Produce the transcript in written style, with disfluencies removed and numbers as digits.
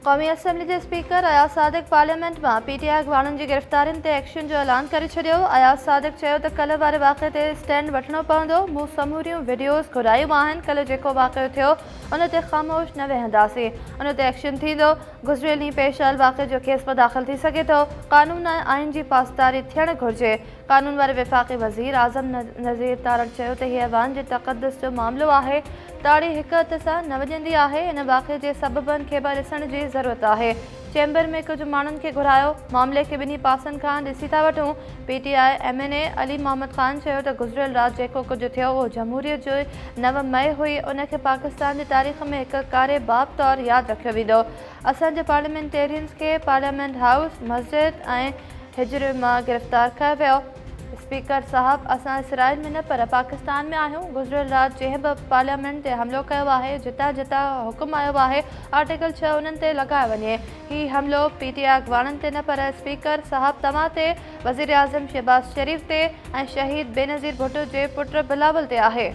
क़ौमी असम्बली के speaker Ayaz Sadiq parliament में PTI अॻवाननि की गिरफ़्तारियुनि ते एक्शन जो ऐलान करे छॾियो। अयाज़ सादिक़ चयो त कल्ह वारे वाक़े ते स्टैंड वठणो पवंदो। मूं समूरियूं वीडियोज़ घुरायूं आहिनि। कल्ह जेको वाक़ियो थियो उन ते ख़ामोश न वेहंदासीं, उन ते एक्शन थींदो। गुज़िरियल ॾींहुं पेश आयल वाक़े जो केस में दाख़िल थी सघे थो। क़ानून ऐं आइन जी पासदारी थियणु घुरिजे। क़ानून वारे वफ़ाक़ी वज़ीर आज़म नज़ीर तारड़ चयो त हीअ ऐवान जे तक़दुस जो मामिलो आहे। ताड़ी हिक हथ सां न वॼंदी आहे। इन वाक़े जे सबबनि खे बि ॾिसण जी ज़रूरत आहे। चैम्बर में कुछ माण्हुनि खे घुरायो, मामले खे ॿिन्ही पासनि खां ॾिसी था वठूं। PTI MNA अली मोहम्मद ख़ान चयो त गुज़िरियल राति जेको कुझु थियो उहो जमहूरियत जो 9 मई हुई। उनखे पाकिस्तान जी तारीख़ में हिक कारे बाब तौरु यादि रखियो वेंदो। असांजे पार्लियामेंटेरियंस खे पार्लियामेंट हाउस, मस्जिद ऐं हिजर मां गिरफ़्तार कयो वियो। स्पीकर साहब, असां इसराइल में न पर पाकिस्तान में आहियूं। गुज़िरियल राति जंहिं बि पार्लियामेंट ते हमिलो कयो आहे, जितां जितां हुकुम आयो आहे आर्टिकल 6 उन्हनि ते लॻायो वञे। हीउ हमिलो PTI अॻवाननि ते न पर स्पीकर साहब तव्हां ते, वज़ीर आज़म शहबाज़ शरीफ़ ते ऐं शहीद बेनज़ीर भुट्टो जे पुट बिलावल ते आहे।